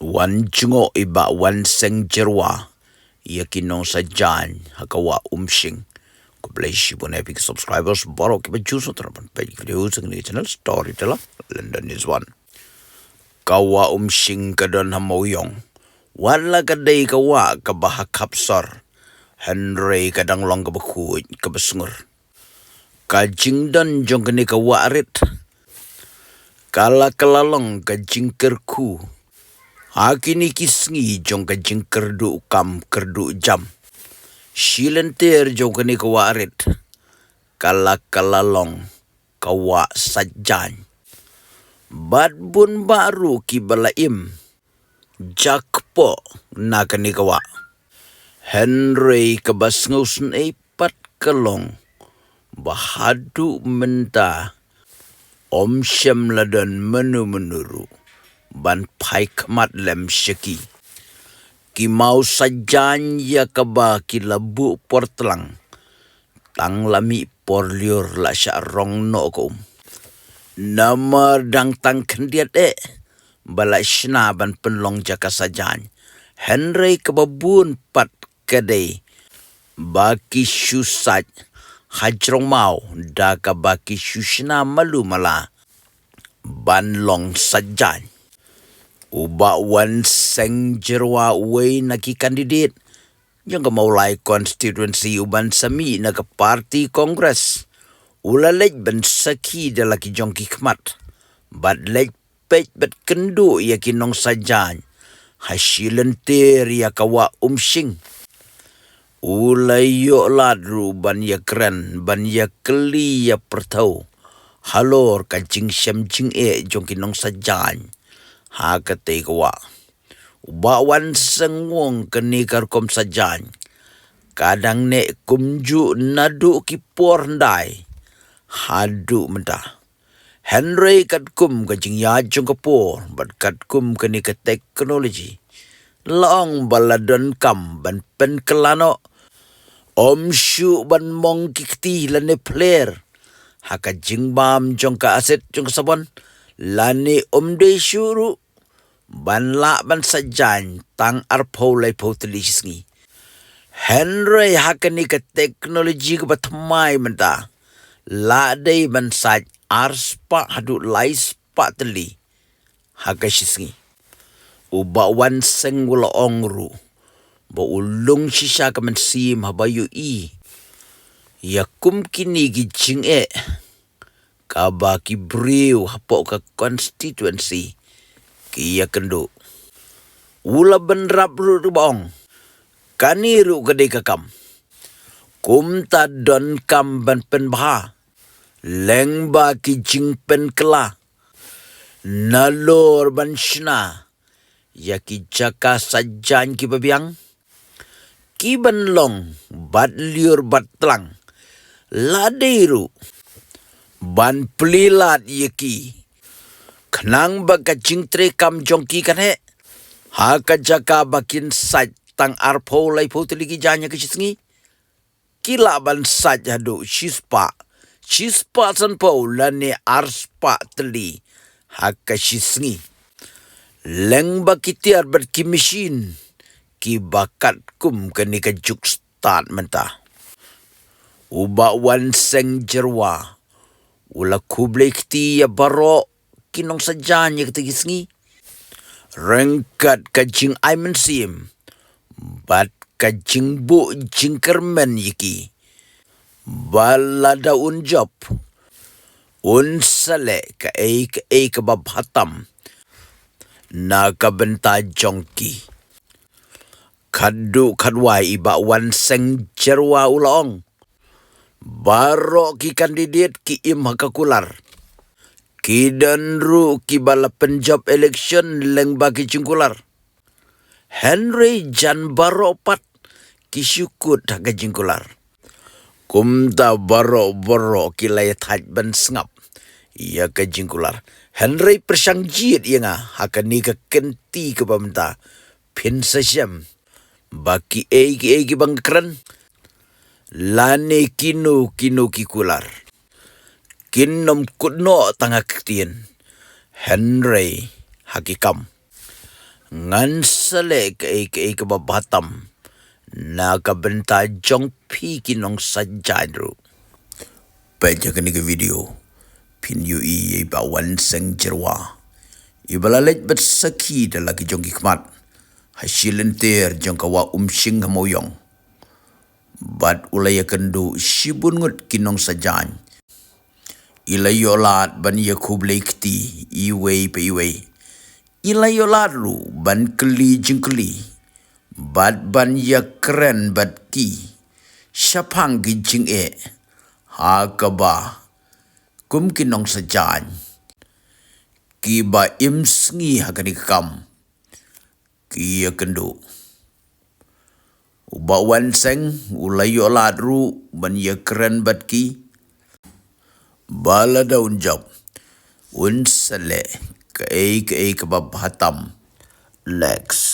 Wan jungo iba wanseng jyrwa yakin nongsaitjain hakawa umsing. Ko bless you pun epic subscribers borok kiba juso terapan page videos ng channel storyteller London is one. Kawa umsing kadon hamauyong. Wala kadai kawa kabahakapsar. Henry kadang long kabakuit kabasungur. Kajingdan jong kani kawa arit. Kala kalalong kajingkerku. Hakini kisngi jong kajing kerdu kam kerdu jam. Shilenter jong kani kawa arit. Kala kalalong kawa sajan. Bad bun baru ki balaim. Jakpo na kani kawa. Henry kabasngusun eipat kalong. Bahadu menta. Om syam ladan menu-menuru. Ban pai kemat lem syaki. Ki mau sajan ya kaba ki labu portlang. Tang lami por liur la syarong no kum. Nama dang tang kendiat Bala syna ban penlong jaka sajan. Henry kebabun pat kedai. Baki syusaj. Hajrong mau. Da kabaki syusna malu mala. Ban long sajan. Uba wanseng jyrwa way naki kandidat. Yang kemaulai konstituensi uban sami na ke parti kongres. Ulalej ban saki dalaki jongki kemat. Bad lej pej bat kendu yakin nongsaitjain. Hasilentir ya kawa umsing. Ulai yok ladru ban ya keren. Ban ya keli ya pertau. Halor kajing syam jing jongki nongsaitjain. Ha kate kawa. Uba wanseng wong keni karkom sajan. Kadang nek kumju nadu ki por ndai. Hadu mentah. Henry kat kum kajing ya jong kapor. Bat kat kum keni ke teknologi. Long baladon kam ban pen kelano. Om syu ban mong kikti lane player. Ha kajing bam jong ka aset jong sabon. Lani de syuru. Ban la ban sajan tang arpau lai pau telis ni. Henry hakani ke teknologi ke batmai menta. La dei ban saj arspa hadu lai spa teli. Hakasis ni. Uba wanseng wala ongru. Ba ulung sisa ke mynsiem habayu i. Ya kum kini gijing Kaba ki briu hapok ke konstituensi. Kia kendu. Ula benrap ru bong. Kani ru kedai kakam. Kum ta don kam ban pen baha. Leng ba ki jing pen kela. Nalor ban syna. Ya ki jaka sajan ki babiang. Ki ban long. Bat liur bat telang. Ladai ru. Ban pelilat ye ki. Kenang baka jing trekam jongki kan Haka jaka bakin saj tang arpo lai po teligi janya ke sisngi. Kila ban saj hadu shispa. Shispa san po lane arspa teli. Haka sisngi. Leng bakitiar berki mesin. Ki bakat kum kani ke juk start mentah. Uba wanseng jyrwa. Ula kublai kiti ya barok. Kinong sajan ya kata gisngi. Rengkat kajing mynsiem. Bat kajing bu jingkermen yiki. Bala daun job. Unsale ka kebab hatam. Na kabenta jongki. Kadu kadwai iba wanseng jyrwa ulong. Barok ki kandidat ki im hakakular. Kidan ru ki bala penjob election leng bagi jingkular. Henry jan baropat ki syukut haga jingkular. Kumta barok ki layat haj ban sengap. Ia ke jingkular. Henry persang jit ia nga haka ni ke kenti ke pamenta. Pin sasyam. Baki ki bang keren. Lane kinu ki kular. Kinom kudno tangak tien. Henry hakikam. ngan sale ke kababatam na kabenta jong pi kinong sajan ru. Baca kini ke video pin yu ba wanseng jyrwa. Ibalalet bersaki dalagi jong hikmat. Hasilenter jong kawa umsing hamoyong. Bat ulaya kendu sibun ngut kinong sajan. Ilayolat ban yakublai kti iwei pe iwei. Ilayolat ru ban keli jeng keli. Bat ban ya keren bat ki. Syapang ki jeng ha kaba. Kum kinong sajan. Ki ba im sengi hakani kam. Ki ya kendu. Uba wanseng ulayolat ru ban ya keren bat ki. Bala daun job. Unsale ke babhatam. Lex.